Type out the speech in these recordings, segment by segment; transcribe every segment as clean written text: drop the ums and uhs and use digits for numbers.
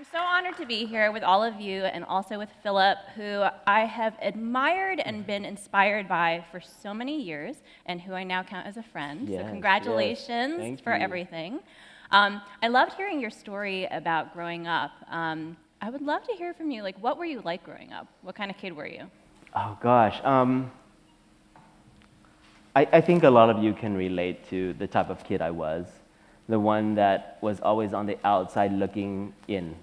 I'm so honored to be here with all of you and also with Phillip, who I have admired and been inspired by for so many years and who I now count as a friend. Yes, so congratulations yes. for everything. I loved hearing your story about growing up. I would love to hear from you. Like, what were you like growing up? What kind of kid were you? Oh gosh, I think a lot of you can relate to the type of kid I was. The one that was always on the outside looking in.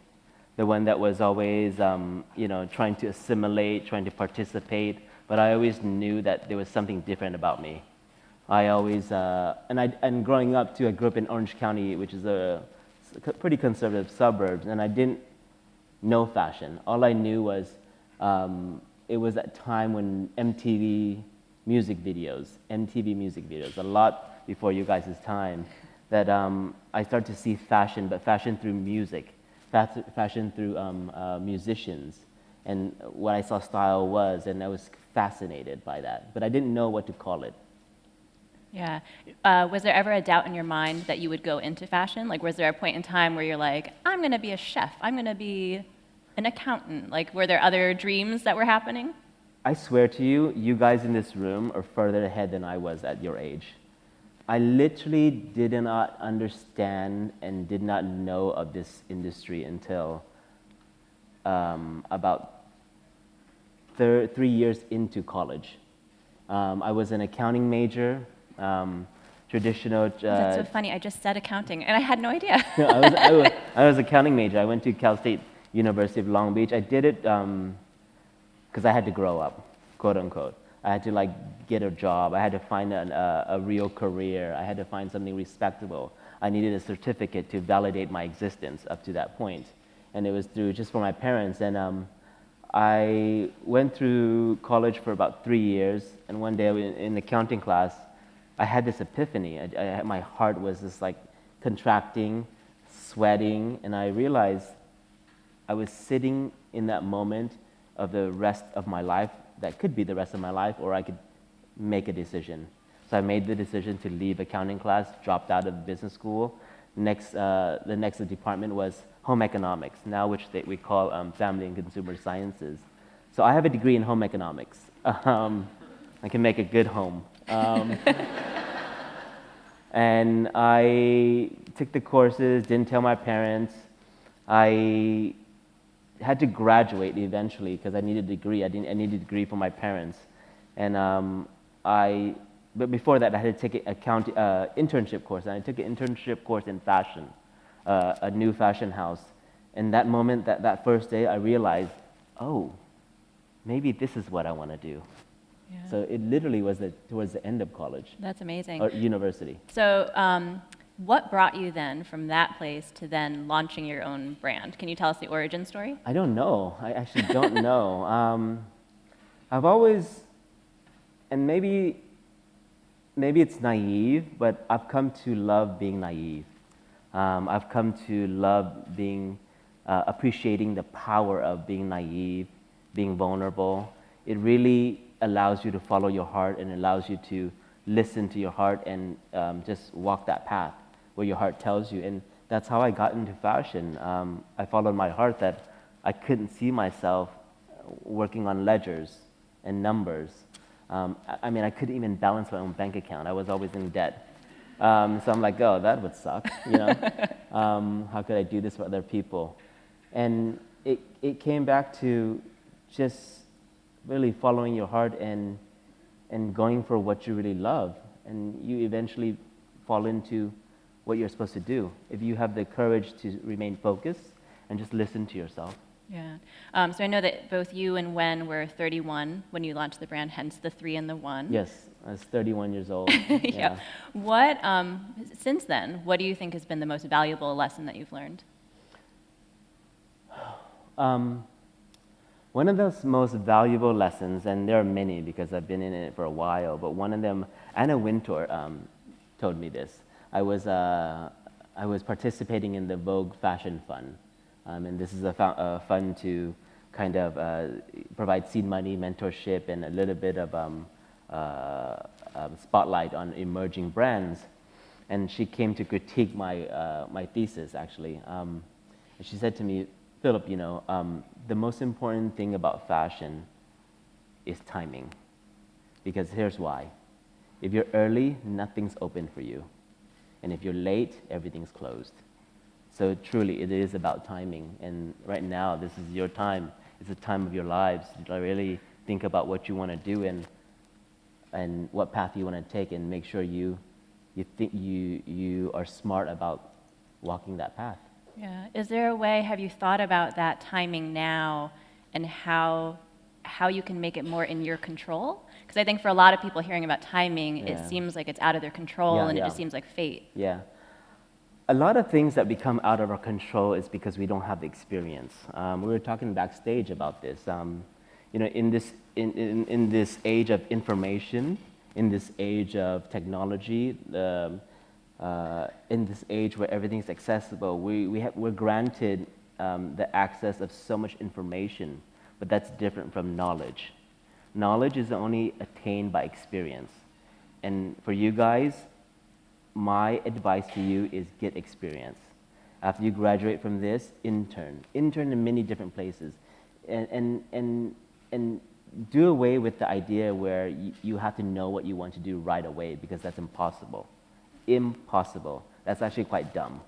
The one that was always, trying to assimilate, trying to participate, but I always knew that there was something different about me. I always, and growing up too, I grew up in Orange County, which is a pretty conservative suburbs, and I didn't know fashion. All I knew was, it was that time when MTV music videos, a lot before you guys' time, that I started to see fashion, but fashion through music, fashion through musicians, and what I saw style was, and I was fascinated by that, but I didn't know what to call it. Yeah. Was there ever a doubt in your mind that you would go into fashion? Like, was there a point in time where you're like, I'm going to be a chef, I'm going to be an accountant? Like, were there other dreams that were happening? I swear to you, you guys in this room are further ahead than I was at your age. I literally did not understand and did not know of this industry until about 3 years into college. I was an accounting major, traditional. That's so funny. I just said accounting, and I had no idea. No, I was accounting major. I went to Cal State University of Long Beach. I did it because I had to grow up, quote unquote. I had to get a job. I had to find a real career. I had to find something respectable. I needed a certificate to validate my existence up to that point. And it was through just for my parents. And I went through college for about 3 years. And one day in accounting class, I had this epiphany. My heart was just contracting, sweating. And I realized I was sitting in that moment of the rest of my life. That could be the rest of my life, or I could make a decision. So I made the decision to leave accounting class, dropped out of business school. The next department was home economics, now which we call family and consumer sciences. So I have a degree in home economics. I can make a good home. And I took the courses, didn't tell my parents. I had to graduate eventually because I needed a degree. I needed a degree for my parents. And but before that, I had to take an internship course. And I took an internship course in fashion, a new fashion house. And that moment, that first day, I realized, oh, maybe this is what I want to do. Yeah. So it literally was towards the end of college. That's amazing. Or university. So what brought you then from that place to then launching your own brand? Can you tell us the origin story? I don't know. I actually don't know. I've always, and maybe it's naive, but I've come to love being naive. I've come to love appreciating the power of being naive, being vulnerable. It really allows you to follow your heart and allows you to listen to your heart and just walk that path where your heart tells you. And that's how I got into fashion. I followed my heart that I couldn't see myself working on ledgers and numbers. I couldn't even balance my own bank account. I was always in debt. So I'm like, oh, that would suck, how could I do this for other people? And it came back to just really following your heart and going for what you really love. And you eventually fall into what you're supposed to do if you have the courage to remain focused and just listen to yourself. Yeah. So I know that both you and Wen were 31 when you launched the brand, hence the 3 and the 1. Yes, I was 31 years old. Yeah. What, since then, what do you think has been the most valuable lesson that you've learned? One of those most valuable lessons, and there are many because I've been in it for a while, but one of them, Anna Wintour told me this. I was participating in the Vogue Fashion Fund, and this is a fund to kind of provide seed money, mentorship, and a little bit of spotlight on emerging brands. And she came to critique my thesis, actually. And she said to me, Philip, the most important thing about fashion is timing. Because here's why. If you're early, nothing's open for you. And if you're late, everything's closed. So truly, it is about timing. And right now, this is your time. It's the time of your lives to really think about what you want to do and what path you want to take, and make sure you think you are smart about walking that path. Yeah. Is there a way, have you thought about that timing now and how you can make it more in your control? Because I think for a lot of people hearing about timing, Yeah. it seems like it's out of their control Yeah, and it yeah. just seems like fate. Yeah. A lot of things that become out of our control is because we don't have the experience. We were talking backstage about this. In this age of information, in this age of technology, in this age where everything's accessible, we're granted the access of so much information, but that's different from knowledge. Knowledge is only attained by experience. And for you guys, my advice to you is get experience. After you graduate from this, intern in many different places, and do away with the idea where you have to know what you want to do right away, because that's impossible. Impossible. That's actually quite dumb.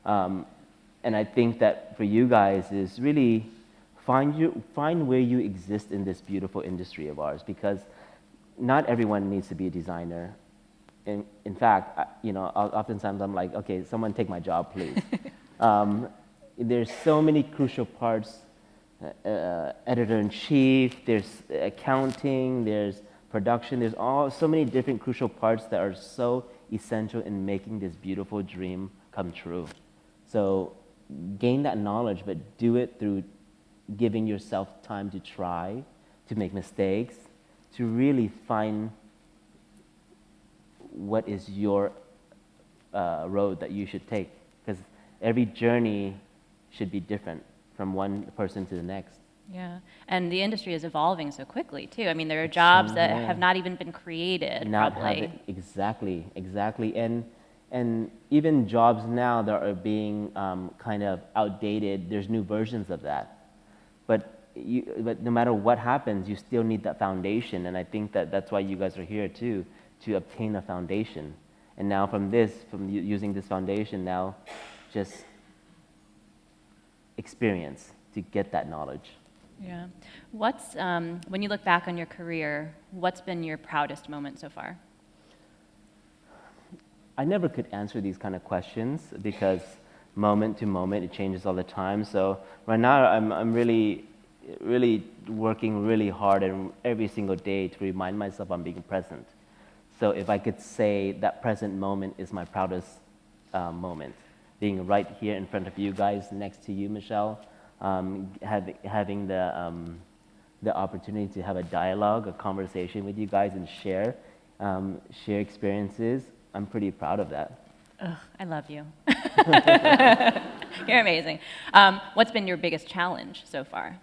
And I think that for you guys is really find where you exist in this beautiful industry of ours, because not everyone needs to be a designer. In fact, oftentimes I'm like, okay, someone take my job, please. There's so many crucial parts. Editor-in-chief, there's accounting, there's production, there's so many different crucial parts that are so essential in making this beautiful dream come true. So gain that knowledge, but do it through giving yourself time to try, to make mistakes, to really find what is your road that you should take. Because every journey should be different from one person to the next. Yeah, and the industry is evolving so quickly too. I mean, there are jobs that have not even been created, probably. Exactly, and even jobs now that are being kind of outdated, there's new versions of that. But no matter what happens, you still need that foundation, and I think that's why you guys are here too, to obtain a foundation. And now from using this foundation, now just experience to get that knowledge. Yeah. What's, when you look back on your career, what's been your proudest moment so far? I never could answer these kind of questions because moment to moment it changes all the time. So right now I'm really working really hard and every single day to remind myself I'm being present. So if I could say that present moment is my proudest moment, being right here in front of you guys, next to you, Michelle, having the opportunity to have a dialogue, a conversation with you guys and share experiences, I'm pretty proud of that. Ugh, I love you. You're amazing. What's been your biggest challenge so far?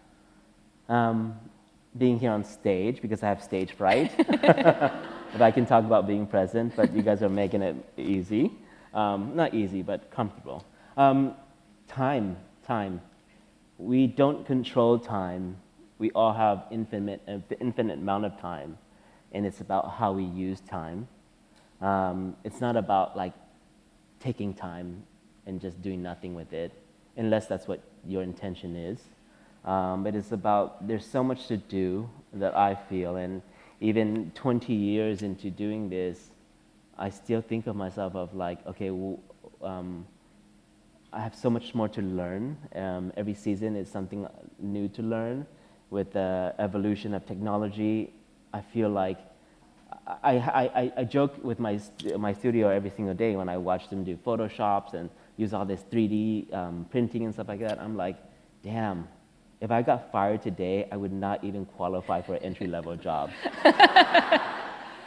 Being here on stage, because I have stage fright. If I can talk about being present, but you guys are making it easy. Not easy, but comfortable. Time. We don't control time. We all have infinite amount of time, and it's about how we use time. It's not about like taking time and just doing nothing with it, unless that's what your intention is. But it's about, there's so much to do that I feel, and even 20 years into doing this, I still think of myself of like, okay, I have so much more to learn. Every season is something new to learn. With the evolution of technology, I feel like I joke with my studio every single day when I watch them do Photoshops and use all this 3D printing and stuff like that. I'm like, damn, if I got fired today, I would not even qualify for an entry-level job.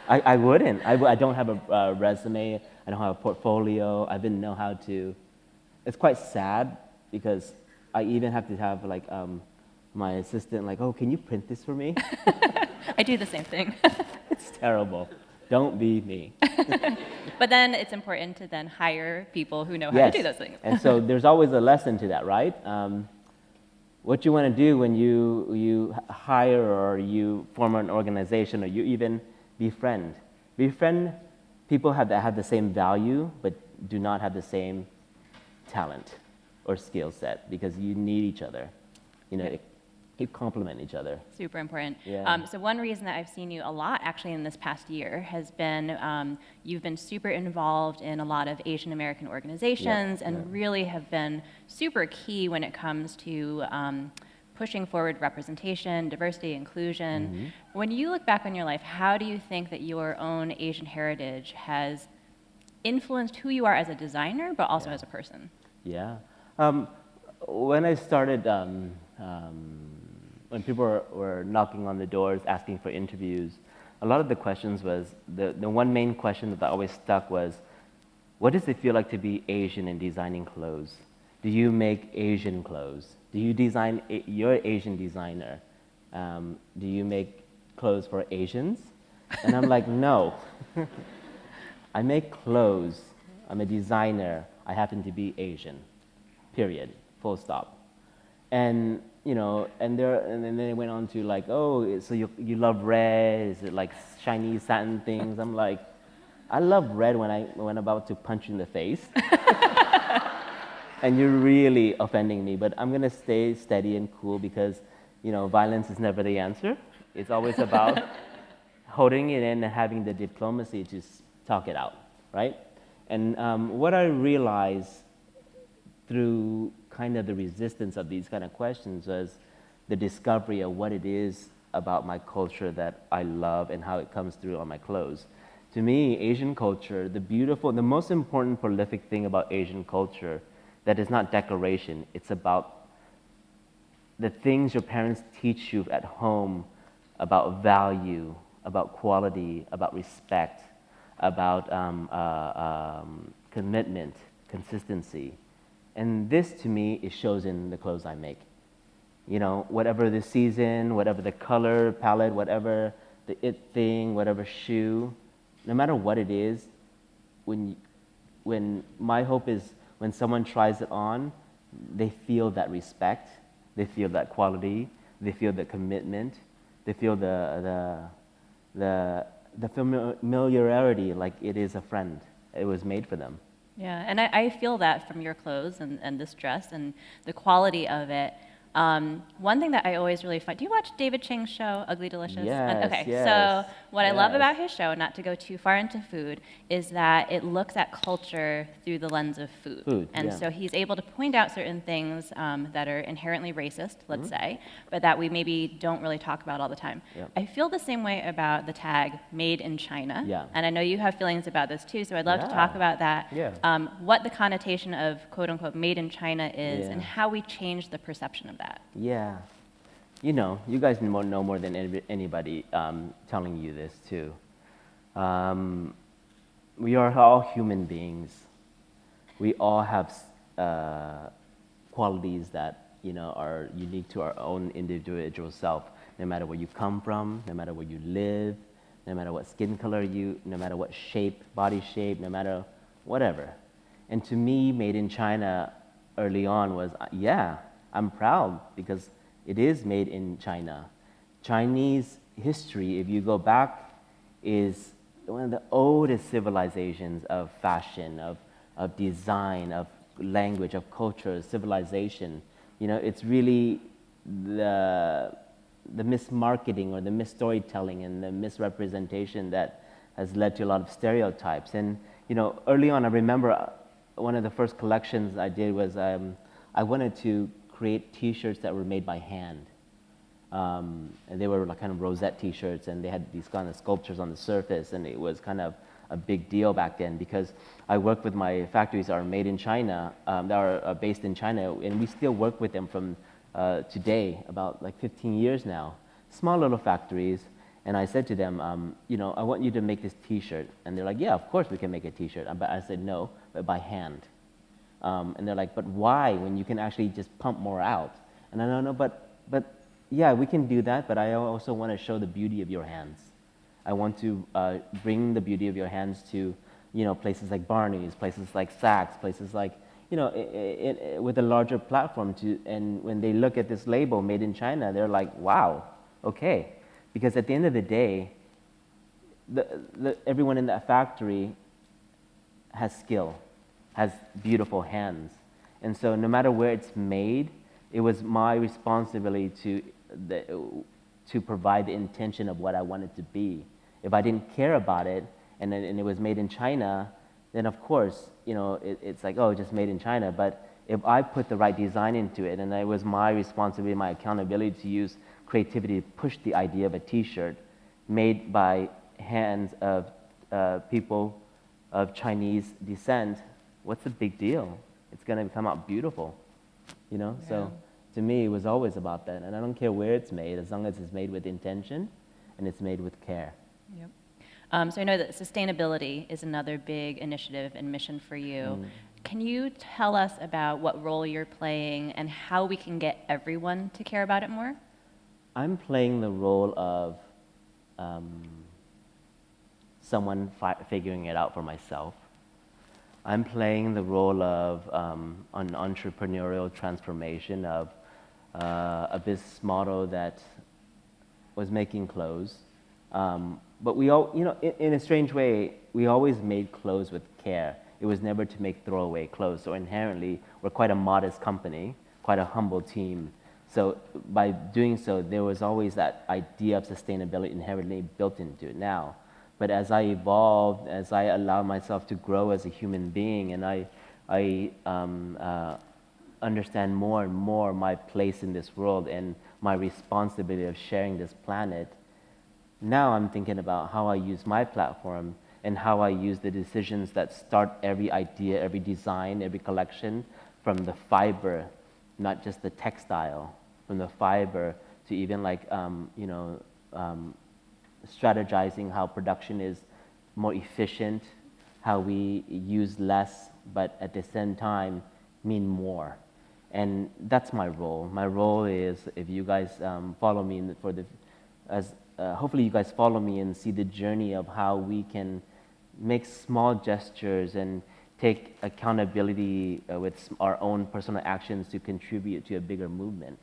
I wouldn't. I don't have a resume. I don't have a portfolio. I didn't know how to. It's quite sad because I even have to have like my assistant like, oh, can you print this for me? I do the same thing. It's terrible. Don't be me. But then it's important to then hire people who know how to do those things. And so there's always a lesson to that, right? what you want to do when you hire or you form an organization or you even befriend. Befriend people that have the same value but do not have the same talent or skill set because you need each other. You know, you complement each other. Super important. Yeah. So one reason that I've seen you a lot actually in this past year has been you've been super involved in a lot of Asian American organizations and really have been super key when it comes to pushing forward representation, diversity, inclusion. When you look back on your life, how do you think that your own Asian heritage has influenced who you are as a designer, but also as a person? Yeah. When I started, when people were knocking on the doors asking for interviews, a lot of the questions was, the one main question that always stuck was, what does it feel like to be Asian in designing clothes? Do you make Asian clothes? Do you design, you're an Asian designer. Do you make clothes for Asians? And I'm like, no. I make clothes. I'm a designer. I happen to be Asian. Period. Full stop. And you know, and then they went on to like, oh, so you love red? Is it like shiny satin things? I'm like, I love red when I'm about to punch you in the face. And you're really offending me, but I'm gonna stay steady and cool because, you know, violence is never the answer. It's always about holding it in and having the diplomacy to talk it out, right? And what I realized through kind of the resistance of these kind of questions was the discovery of what it is about my culture that I love and how it comes through on my clothes. To me, Asian culture, the most important prolific thing about Asian culture that is not decoration, it's about the things your parents teach you at home about value, about quality, about respect, about commitment, consistency. And this, to me, it shows in the clothes I make. You know, whatever the season, whatever the color palette, whatever the it thing, whatever shoe, no matter what it is, when my hope is when someone tries it on, they feel that respect, they feel that quality, they feel the commitment, they feel the familiarity, like it is a friend. It was made for them. Yeah, and I feel that from your clothes and this dress and the quality of it. One thing that I always really find, do you watch David Chang's show, Ugly Delicious? Yes, Okay, yes, so what I love yes. about his show, not to go too far into food, is that it looks at culture through the lens of food. And yeah. so he's able to point out certain things that are inherently racist, let's say, but that we maybe don't really talk about all the time. Yeah. I feel the same way about the tag Made in China. Yeah. And I know you have feelings about this too, so I'd love to Yeah. talk about that. Yeah. What the connotation of quote unquote Made in China is Yeah. and how we change the perception of that. Yeah. You know, you guys know more than anybody telling you this too. We are all human beings. We all have qualities that, you know, are unique to our own individual self, no matter where you come from, no matter where you live, no matter what skin color no matter what shape, body shape, no matter whatever. And to me, Made in China early on was, yeah, I'm proud because it is made in China. Chinese history, if you go back, is one of the oldest civilizations of fashion, of design, of language, of culture, civilization. You know, it's really the mismarketing or the misstorytelling and the misrepresentation that has led to a lot of stereotypes. And, you know, early on, I remember one of the first collections I did was I wanted to create T-shirts that were made by hand. And they were like kind of rosette T-shirts, and they had these kind of sculptures on the surface, and it was kind of a big deal back then because I worked with my factories that are made in China, that are based in China, and we still work with them from today, about like 15 years now. Small little factories, and I said to them, you know, I want you to make this T-shirt, and they're like, yeah, of course we can make a T-shirt. But I said no, but by hand. And they're like, but why when you can actually just pump more out? And I don't know, but yeah, we can do that, but I also want to show the beauty of your hands. I want to bring the beauty of your hands to, you know, places like Barney's, places like Saks, places like, with a larger platform and when they look at this label made in China, they're like, wow, okay. Because at the end of the day, everyone in that factory has skill, has beautiful hands. And so no matter where it's made, it was my responsibility to provide the intention of what I wanted to be. If I didn't care about it and it was made in China, then of course, it's like, oh, just made in China. But if I put the right design into it, and it was my responsibility, my accountability to use creativity to push the idea of a t-shirt made by hands of people of Chinese descent, what's the big deal? It's going to come out beautiful, Yeah. So to me, it was always about that. And I don't care where it's made, as long as it's made with intention and it's made with care. Yep. So I know that sustainability is another big initiative and mission for you. Can you tell us about what role you're playing and how we can get everyone to care about it more? I'm playing the role of someone figuring it out for myself. I'm playing the role of an entrepreneurial transformation of a business model that was making clothes. But we all, in a strange way, we always made clothes with care. It was never to make throwaway clothes. So inherently, we're quite a modest company, quite a humble team. So by doing so, there was always that idea of sustainability inherently built into it now. But as I evolved, as I allowed myself to grow as a human being, and I understand more and more my place in this world and my responsibility of sharing this planet, now I'm thinking about how I use my platform and how I use the decisions that start every idea, every design, every collection from the fiber, not just the textile, from the fiber to even like, strategizing how production is more efficient, how we use less, but at the same time mean more. And that's my role. My role is, if you guys follow me hopefully you guys follow me and see the journey of how we can make small gestures and take accountability with our own personal actions to contribute to a bigger movement.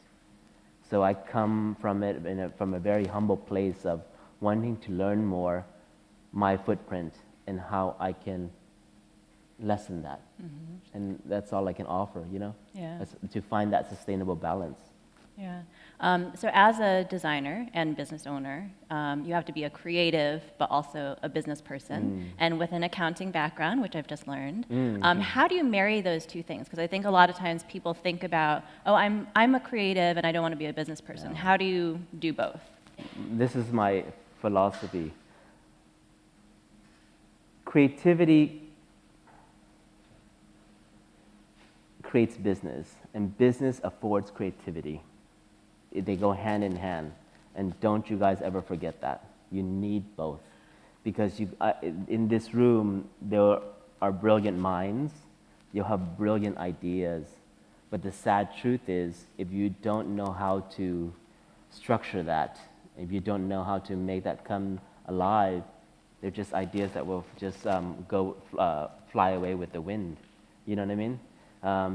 So I come from it from a very humble place of wanting to learn more, my footprint, and how I can lessen that. And that's all I can offer, Yeah. to find that sustainable balance. Yeah. So as a designer and business owner, you have to be a creative, but also a business person. And with an accounting background, which I've just learned, how do you marry those two things? Because I think a lot of times people think about, oh, I'm a creative and I don't want to be a business person. How do you do both? This is my philosophy. Creativity creates business, and business affords creativity. They go hand in hand, and don't you guys ever forget that. You need both, because in this room there are brilliant minds, you'll have brilliant ideas, but the sad truth is, if you don't know how to structure that, if you don't know how to make that come alive, they're just ideas that will just fly away with the wind. You know what I mean?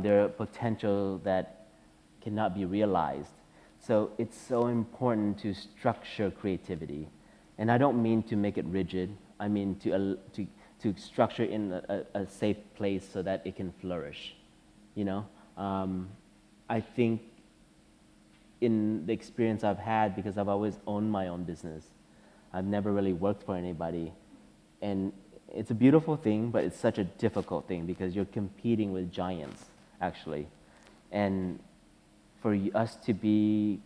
There are potential that cannot be realized. So it's so important to structure creativity. And I don't mean to make it rigid. I mean to structure in a safe place so that it can flourish. I think in the experience I've had, because I've always owned my own business, I've never really worked for anybody. And it's a beautiful thing, but it's such a difficult thing because you're competing with giants, actually. And for us to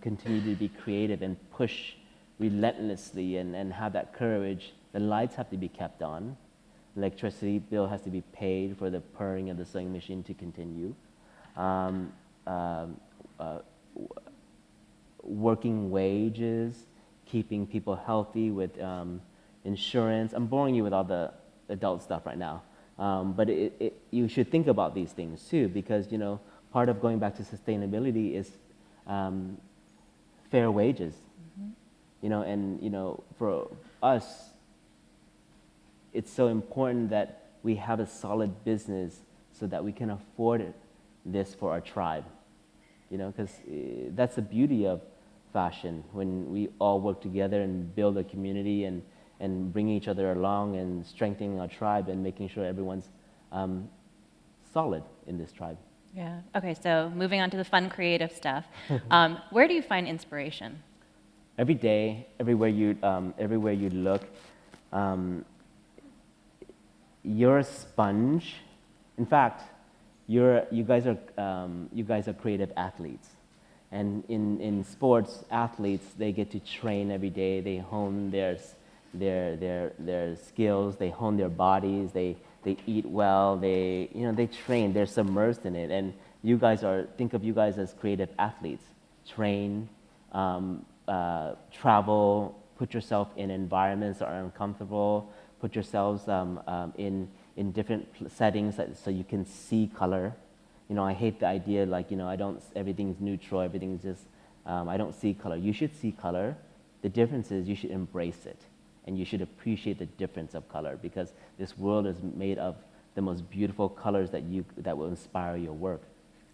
continue to be creative and push relentlessly and have that courage, the lights have to be kept on. Electricity bill has to be paid for the purring of the sewing machine to continue. Working wages, keeping people healthy with insurance. I'm boring you with all the adult stuff right now. But you should think about these things too, because part of going back to sustainability is fair wages. And for us, it's so important that we have a solid business so that we can afford it this for our tribe, you know, because that's the beauty of fashion, when we all work together and build a community and bring each other along and strengthening our tribe and making sure everyone's solid in this tribe. Yeah. Okay, so moving on to the fun, creative stuff. Where do you find inspiration? Every day, everywhere you look, you're a sponge. In fact, you guys are creative athletes, and in sports, athletes, they get to train every day. They hone their skills. They hone their bodies. They eat well. They train. They're submersed in it. And think of you guys as creative athletes. Train, travel, put yourself in environments that are uncomfortable. Put yourselves in different settings so you can see color. I hate the idea everything's neutral, everything's just, I don't see color. You should see color. The difference is you should embrace it, and you should appreciate the difference of color, because this world is made of the most beautiful colors that will inspire your work.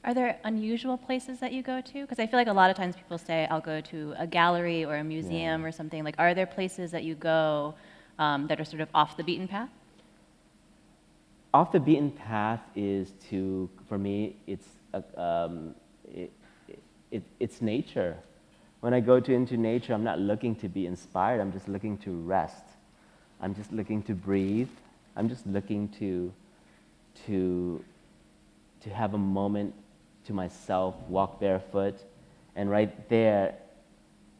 Are there unusual places that you go to? Because I feel like a lot of times people say, I'll go to a gallery or a museum or something. Like, are there places that you go that are sort of off the beaten path? Off the beaten path is for me, it's nature. When I go into nature, I'm not looking to be inspired. I'm just looking to rest. I'm just looking to breathe. I'm just looking to have a moment to myself, walk barefoot, and right there,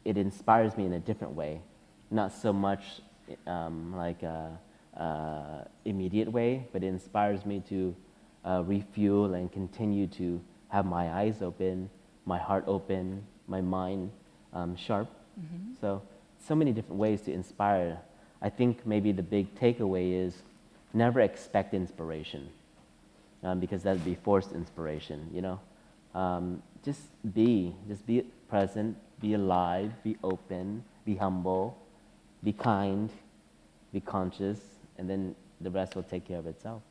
it inspires me in a different way. Not so much immediate way, but it inspires me to refuel and continue to have my eyes open, my heart open, my mind sharp. Mm-hmm. So many different ways to inspire. I think maybe the big takeaway is never expect inspiration, because that would be forced inspiration, just be present, be alive, be open, be humble, be kind, be conscious, and then the rest will take care of itself.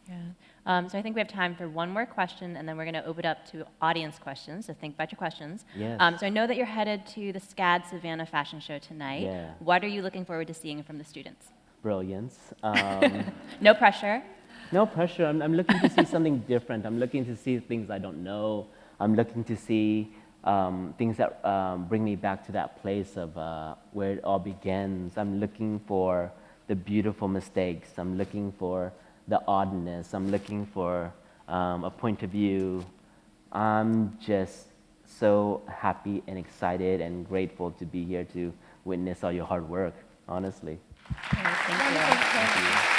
Yeah. So I think we have time for one more question, and then we're going to open it up to audience questions, so think about your questions. Yes. So I know that you're headed to the SCAD Savannah fashion show tonight. Yeah. What are you looking forward to seeing from the students? Brilliance. No pressure. No pressure. I'm looking to see something different. I'm looking to see things I don't know. I'm looking to see things that bring me back to that place of where it all begins. I'm looking for the beautiful mistakes. I'm looking for the oddness. I'm looking for a point of view. I'm just so happy and excited and grateful to be here to witness all your hard work, honestly. Thank you. Thank you.